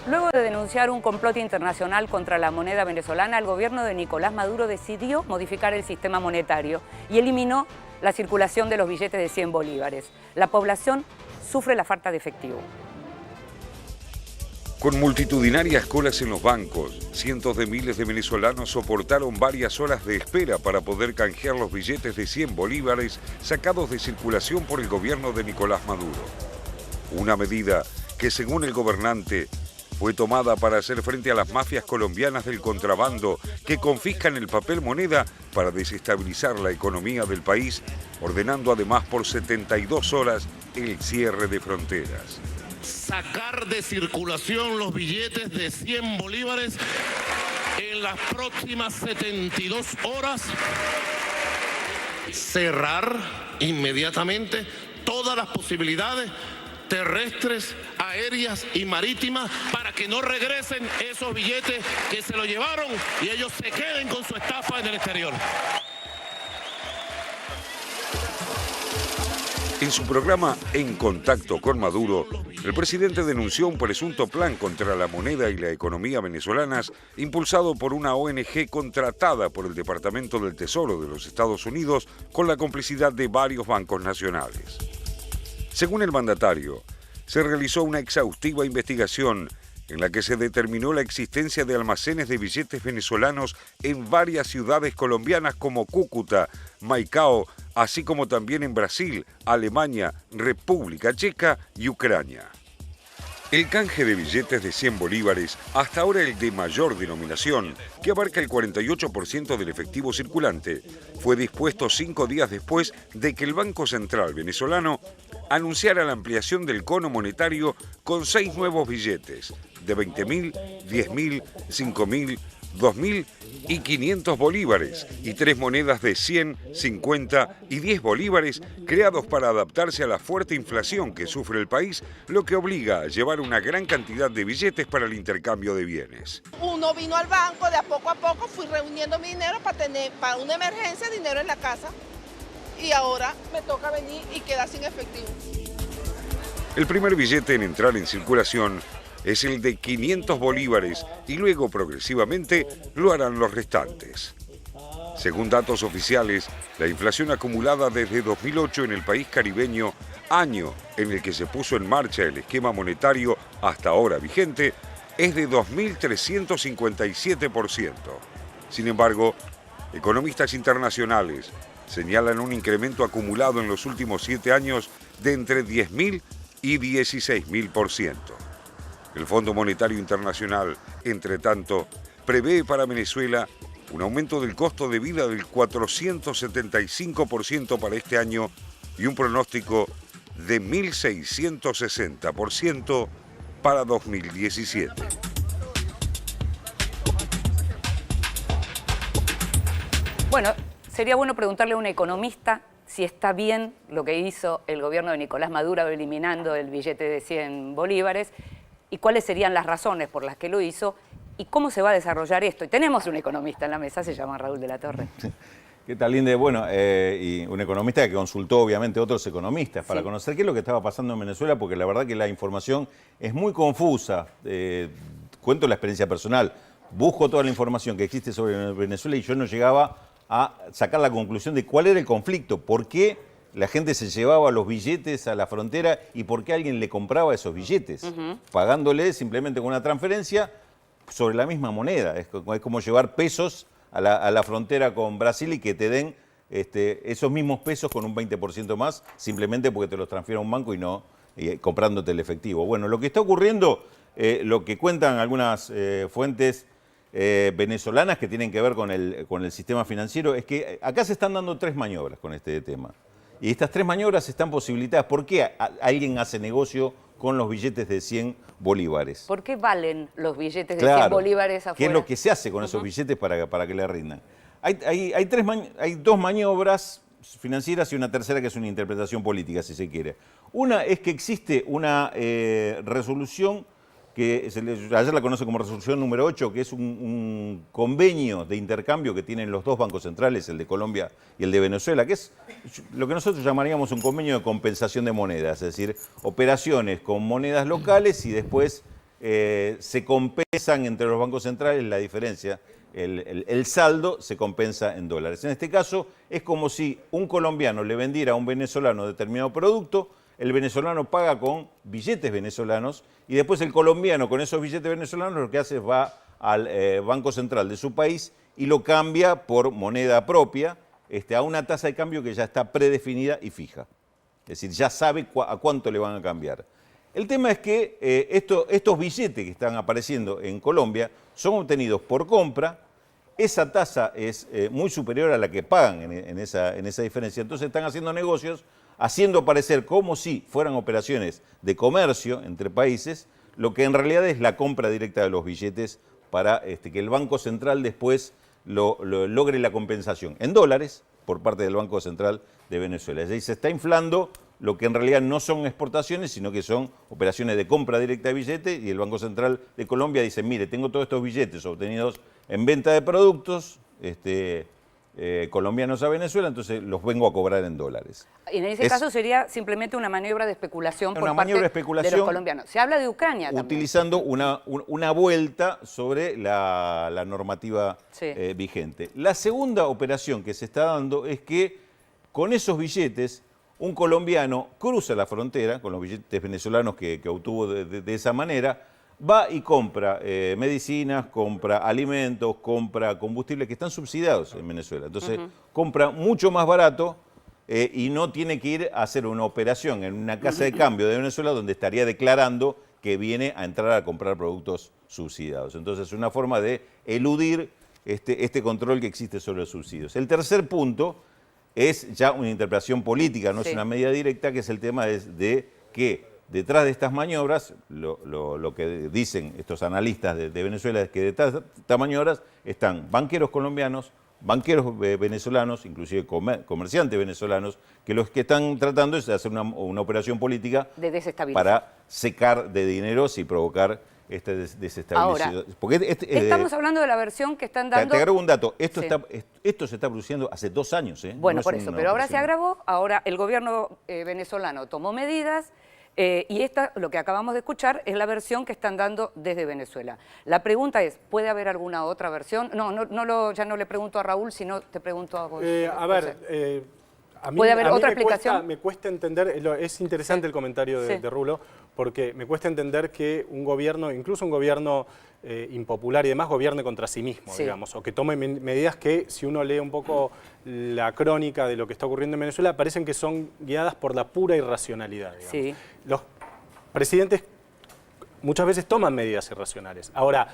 Luego de denunciar un complot internacional contra la moneda venezolana, el gobierno de Nicolás Maduro decidió modificar el sistema monetario y eliminó la circulación de los billetes de 100 bolívares. La población sufre la falta de efectivo. Con multitudinarias colas en los bancos, cientos de miles de venezolanos soportaron varias horas de espera para poder canjear los billetes de 100 bolívares sacados de circulación por el gobierno de Nicolás Maduro. Una medida que, según el gobernante, fue tomada para hacer frente a las mafias colombianas del contrabando que confiscan el papel moneda para desestabilizar la economía del país, ordenando además por 72 horas el cierre de fronteras. Sacar de circulación los billetes de 100 bolívares en las próximas 72 horas. Cerrar inmediatamente todas las posibilidades terrestres, aéreas y marítimas para que no regresen esos billetes que se lo llevaron y ellos se queden con su estafa en el exterior. En su programa En Contacto con Maduro, el presidente denunció un presunto plan contra la moneda y la economía venezolanas impulsado por una ONG contratada por el Departamento del Tesoro de los Estados Unidos con la complicidad de varios bancos nacionales. Según el mandatario, se realizó una exhaustiva investigación en la que se determinó la existencia de almacenes de billetes venezolanos en varias ciudades colombianas como Cúcuta, Maicao, así como también en Brasil, Alemania, República Checa y Ucrania. El canje de billetes de 100 bolívares, hasta ahora el de mayor denominación, que abarca el 48% del efectivo circulante, fue dispuesto 5 días después de que el Banco Central venezolano anunciara la ampliación del cono monetario con 6 nuevos billetes de 20.000, 10.000, 5.000, 2.000 y 500 bolívares y 3 monedas de 100, 50 y 10 bolívares creados para adaptarse a la fuerte inflación que sufre el país, lo que obliga a llevar una gran cantidad de billetes para el intercambio de bienes. Uno vino al banco, de a poco fui reuniendo mi dinero para tener para una emergencia dinero en la casa y ahora me toca venir y quedar sin efectivo. El primer billete en entrar en circulación es el de 500 bolívares y luego progresivamente lo harán los restantes. Según datos oficiales, la inflación acumulada desde 2008 en el país caribeño, año en el que se puso en marcha el esquema monetario hasta ahora vigente, es de 2.357%. Sin embargo, economistas internacionales señalan un incremento acumulado en los últimos 7 años de entre 10.000 y 16.000%. El Fondo Monetario Internacional, entre tanto, prevé para Venezuela un aumento del costo de vida del 475% para este año y un pronóstico de 1.660% para 2017. Bueno, sería bueno preguntarle a un economista si está bien lo que hizo el gobierno de Nicolás Maduro eliminando el billete de 100 bolívares y cuáles serían las razones por las que lo hizo y cómo se va a desarrollar esto. Y tenemos un economista en la mesa, se llama Raúl de la Torre. ¿Qué tal, Linde? Bueno, y un economista que consultó obviamente a otros economistas para conocer qué es lo que estaba pasando en Venezuela, porque la verdad que la información es muy confusa. Cuento la experiencia personal, busco toda la información que existe sobre Venezuela y yo no llegaba a sacar la conclusión de cuál era el conflicto, por qué la gente se llevaba los billetes a la frontera y por qué alguien le compraba esos billetes, pagándole simplemente con una transferencia sobre la misma moneda. Es como llevar pesos a la frontera con Brasil y que te den esos mismos pesos con un 20% más, simplemente porque te los transfiere a un banco y no comprándote el efectivo. Bueno, lo que está ocurriendo, lo que cuentan algunas fuentes venezolanas que tienen que ver con el sistema financiero, es que acá se están dando 3 maniobras con este tema. Y estas 3 maniobras están posibilitadas. ¿Por qué alguien hace negocio con los billetes de 100 bolívares? ¿Por qué valen los billetes de 100 bolívares afuera? ¿Qué es lo que se hace con esos billetes para que le rindan? Hay 2 maniobras financieras y una tercera que es una interpretación política, si se quiere. Una es que existe una resolución que ayer la conoce como resolución número 8, que es un convenio de intercambio que tienen los 2 bancos centrales, el de Colombia y el de Venezuela, que es lo que nosotros llamaríamos un convenio de compensación de monedas, es decir, operaciones con monedas locales y después se compensan entre los bancos centrales la diferencia. El saldo se compensa en dólares. En este caso es como si un colombiano le vendiera a un venezolano determinado producto, el venezolano paga con billetes venezolanos y después el colombiano con esos billetes venezolanos lo que hace es va al Banco Central de su país y lo cambia por moneda propia a una tasa de cambio que ya está predefinida y fija. Es decir, ya sabe a cuánto le van a cambiar. El tema es que estos billetes que están apareciendo en Colombia son obtenidos por compra. Esa tasa es muy superior a la que pagan en esa diferencia. Entonces están haciendo negocios, haciendo parecer como si fueran operaciones de comercio entre países, lo que en realidad es la compra directa de los billetes para que el Banco Central después logre la compensación en dólares por parte del Banco Central de Venezuela. Es decir, se está inflando lo que en realidad no son exportaciones, sino que son operaciones de compra directa de billetes, y el Banco Central de Colombia dice, mire, tengo todos estos billetes obtenidos en venta de productos colombianos a Venezuela, entonces los vengo a cobrar en dólares. Y en ese caso sería simplemente una maniobra de especulación por parte de los colombianos. Se habla de Ucrania también. Utilizando una vuelta sobre la normativa vigente. La segunda operación que se está dando es que con esos billetes un colombiano cruza la frontera, con los billetes venezolanos que obtuvo de esa manera, va y compra medicinas, compra alimentos, compra combustibles que están subsidiados en Venezuela. Entonces compra mucho más barato y no tiene que ir a hacer una operación en una casa de cambio de Venezuela donde estaría declarando que viene a entrar a comprar productos subsidiados. Entonces es una forma de eludir este control que existe sobre los subsidios. El tercer punto es ya una interpretación política, no es una medida directa, que es el tema de que detrás de estas maniobras, lo que dicen estos analistas de Venezuela es que detrás de estas maniobras están banqueros colombianos, banqueros venezolanos, inclusive comerciantes venezolanos, que los que están tratando es de hacer una operación política de desestabilización para secar de dineros y provocar esta desestabilización. Ahora, porque estamos hablando de la versión que están dando... Te agrego un dato, esto se está produciendo hace 2 años. Bueno, no por eso, pero ahora se agravó, ahora el gobierno venezolano tomó medidas y lo que acabamos de escuchar es la versión que están dando desde Venezuela. La pregunta es, ¿puede haber alguna otra versión? Ya no le pregunto a Raúl, sino te pregunto a vos. A mí, ¿Puede haber otra explicación? Me cuesta entender, es interesante el comentario de Rulo, porque me cuesta entender que un gobierno, incluso un gobierno impopular y demás, gobierne contra sí mismo, digamos, o que tome medidas que, si uno lee un poco la crónica de lo que está ocurriendo en Venezuela, parecen que son guiadas por la pura irracionalidad, digamos. Los presidentes muchas veces toman medidas irracionales. Ahora,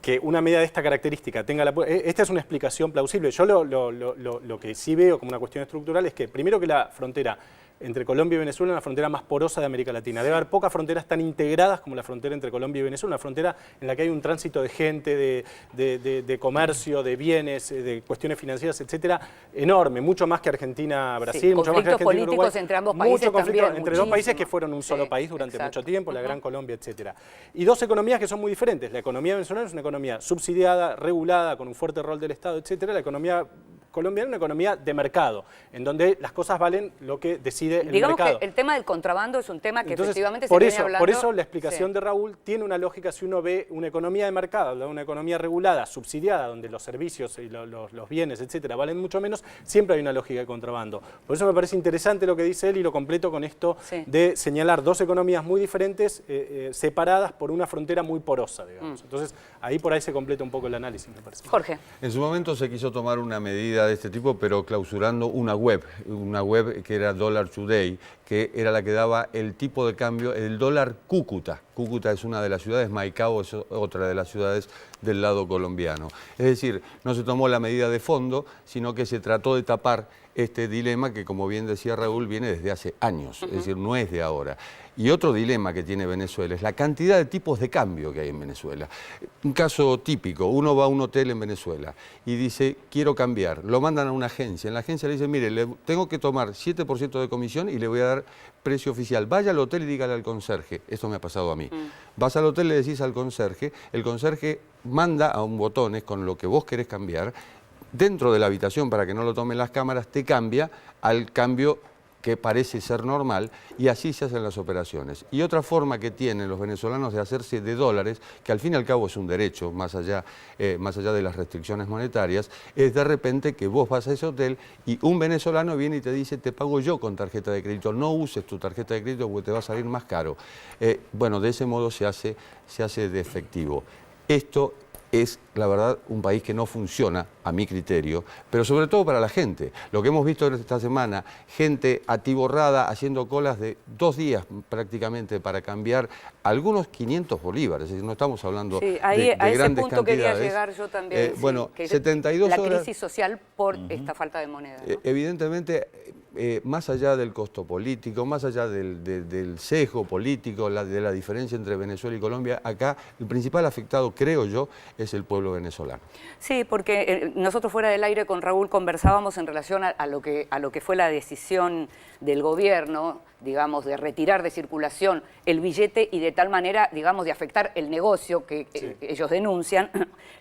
que una medida de esta característica tenga esta es una explicación plausible. Yo lo que sí veo como una cuestión estructural es que, primero, que la frontera entre Colombia y Venezuela es la frontera más porosa de América Latina. Debe haber pocas fronteras tan integradas como la frontera entre Colombia y Venezuela, una frontera en la que hay un tránsito de gente, de comercio, de bienes, de cuestiones financieras, etcétera, enorme, mucho más que Argentina, Brasil, mucho más que Argentina, políticos Uruguay, entre ambos países mucho conflicto también, entre dos países que fueron un solo país durante mucho tiempo, la Gran Colombia, etcétera. Y dos economías que son muy diferentes. La economía venezolana es una economía subsidiada, regulada, con un fuerte rol del Estado, etcétera. La economía colombiana es una economía de mercado, en donde las cosas valen lo que decide el mercado. Digamos que el tema del contrabando es un tema que efectivamente se viene hablando. Por eso la explicación de Raúl tiene una lógica si uno ve una economía de mercado, una economía regulada, subsidiada, donde los servicios y los bienes, etcétera, valen mucho menos, siempre hay una lógica de contrabando. Por eso me parece interesante lo que dice él y lo completo con esto de señalar dos economías muy diferentes, separadas por una frontera muy porosa, digamos. Entonces, por ahí se completa un poco el análisis, me parece. Jorge. En su momento se quiso tomar una medida de este tipo, pero clausurando una web que era Dollar Today, que era la que daba el tipo de cambio, el dólar Cúcuta. Cúcuta es una de las ciudades, Maicao es otra de las ciudades del lado colombiano. Es decir, no se tomó la medida de fondo, sino que se trató de tapar este dilema que, como bien decía Raúl, viene desde hace años, es decir, no es de ahora. Y otro dilema que tiene Venezuela es la cantidad de tipos de cambio que hay en Venezuela. Un caso típico, uno va a un hotel en Venezuela y dice, quiero cambiar, lo mandan a una agencia, en la agencia le dicen, mire, le tengo que tomar 7% de comisión y le voy a dar precio oficial. Vaya al hotel y dígale al conserje, esto me ha pasado a mí. Vas al hotel, le decís al conserje, el conserje manda a un botones con lo que vos querés cambiar, dentro de la habitación, para que no lo tomen las cámaras, te cambia al cambio que parece ser normal, y así se hacen las operaciones. Y otra forma que tienen los venezolanos de hacerse de dólares, que al fin y al cabo es un derecho, más allá de las restricciones monetarias, es de repente que vos vas a ese hotel y un venezolano viene y te dice, te pago yo con tarjeta de crédito, no uses tu tarjeta de crédito porque te va a salir más caro. Bueno, de ese modo se hace de efectivo. Esto es, la verdad, un país que no funciona, a mi criterio, pero sobre todo para la gente. Lo que hemos visto esta semana, gente atiborrada haciendo colas de 2 días prácticamente para cambiar algunos 500 bolívares, es decir, no estamos hablando de grandes cantidades. A ese punto quería llegar yo también. Bueno, que 72 la horas... crisis social por esta falta de moneda, ¿no? Evidentemente, más allá del costo político, más allá del sesgo político, de la diferencia entre Venezuela y Colombia, acá el principal afectado, creo yo, es el pueblo venezolano. Sí, porque nosotros fuera del aire con Raúl conversábamos en relación a lo que fue la decisión del gobierno, digamos, de retirar de circulación el billete y de tal manera, digamos, de afectar el negocio que ellos denuncian.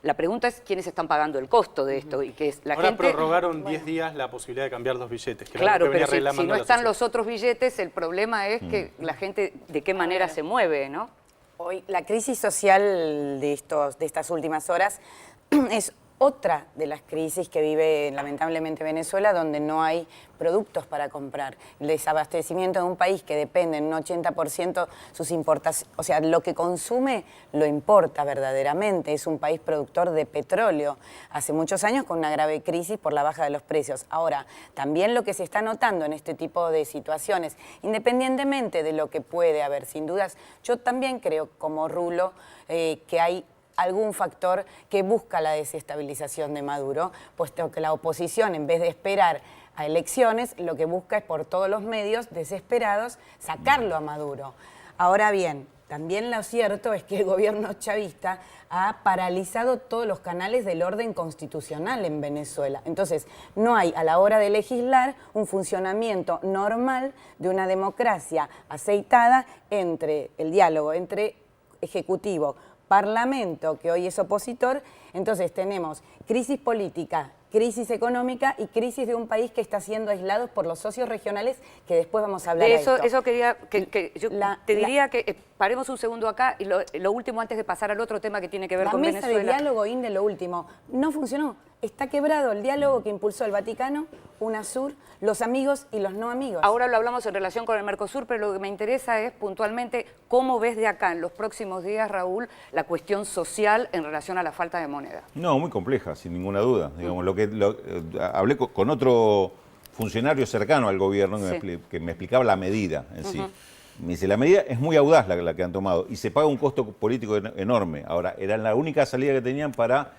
La pregunta es quiénes están pagando el costo de esto y que es la Ahora gente... prorrogaron 10 días la posibilidad de cambiar los billetes. Que claro, pero si no están los otros billetes, el problema es que la gente de qué manera se mueve, ¿no? Hoy la crisis social de estas últimas horas es otra de las crisis que vive lamentablemente Venezuela, donde no hay productos para comprar. El desabastecimiento de un país que depende en un 80% sus importaciones, o sea, lo que consume lo importa verdaderamente. Es un país productor de petróleo hace muchos años con una grave crisis por la baja de los precios. Ahora, también lo que se está notando en este tipo de situaciones, independientemente de lo que puede haber, sin dudas, yo también creo, como Rulo, que hay algún factor que busca la desestabilización de Maduro, puesto que la oposición, en vez de esperar a elecciones, lo que busca es por todos los medios desesperados sacarlo a Maduro. Ahora bien, también lo cierto es que el gobierno chavista ha paralizado todos los canales del orden constitucional en Venezuela. Entonces, no hay a la hora de legislar un funcionamiento normal de una democracia aceitada entre el diálogo entre ejecutivo, Parlamento, que hoy es opositor. Entonces tenemos crisis política, crisis económica y crisis de un país que está siendo aislado por los socios regionales, que después vamos a hablar de esto. Eso quería, yo te diría que paremos un segundo acá y lo último antes de pasar al otro tema que tiene que ver con Venezuela. La mesa de diálogo, Inde, lo último, no funcionó. Está quebrado el diálogo que impulsó el Vaticano, UNASUR, los amigos y los no amigos. Ahora lo hablamos en relación con el Mercosur, pero lo que me interesa es puntualmente cómo ves de acá en los próximos días, Raúl, la cuestión social en relación a la falta de moneda. No, muy compleja, sin ninguna duda. Digamos, hablé con otro funcionario cercano al gobierno que me explicaba la medida en sí. Me dice, la medida es muy audaz la que han tomado y se paga un costo político enorme. Ahora, era la única salida que tenían para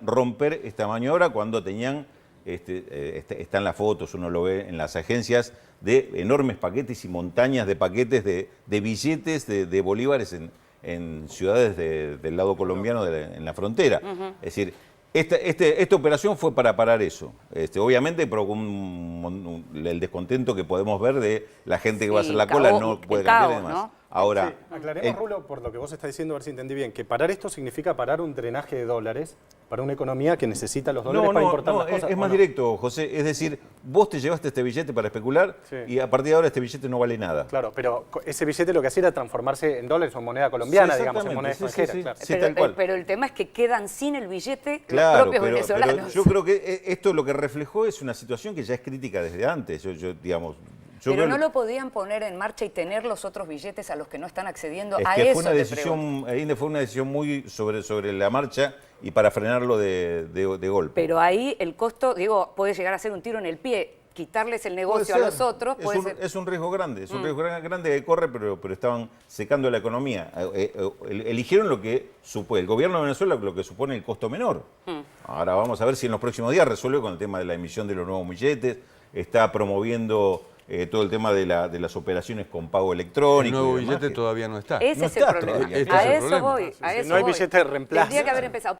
romper esta maniobra cuando tenían, están las fotos, uno lo ve en las agencias, de enormes paquetes y montañas de paquetes de billetes de bolívares en ciudades del lado colombiano en la frontera. Es decir, esta operación fue para parar eso. Obviamente provocó el descontento que podemos ver de la gente que va a hacer la cola, no puede cambiar y demás. ¿No? Ahora, aclaremos, Rulo, por lo que vos estás diciendo, a ver si entendí bien, que parar esto significa parar un drenaje de dólares para una economía que necesita los dólares para importar las cosas. Es más directo, José. Es decir, vos te llevaste este billete para especular y a partir de ahora este billete no vale nada. Claro, pero ese billete lo que hacía era transformarse en dólares o en moneda colombiana, digamos, en moneda extranjera. Claro. Pero el tema es que quedan sin el billete los propios venezolanos. Pero yo creo que esto lo que reflejó es una situación que ya es crítica desde antes. Pero no lo podían poner en marcha y tener los otros billetes a los que no están accediendo a eso. Fue una decisión muy sobre la marcha y para frenarlo de golpe. Pero ahí el costo, puede llegar a ser un tiro en el pie. Quitarles el negocio a los otros es un riesgo grande, que corre, pero estaban secando la economía. Eligieron lo que supone el gobierno de Venezuela, lo que supone el costo menor. Ahora vamos a ver si en los próximos días resuelve con el tema de la emisión de los nuevos billetes, está promoviendo todo el tema de las operaciones con pago electrónico. El nuevo billete todavía no está. Ese es el problema. A eso voy. No hay billete de reemplazo. Tendría que haber empezado.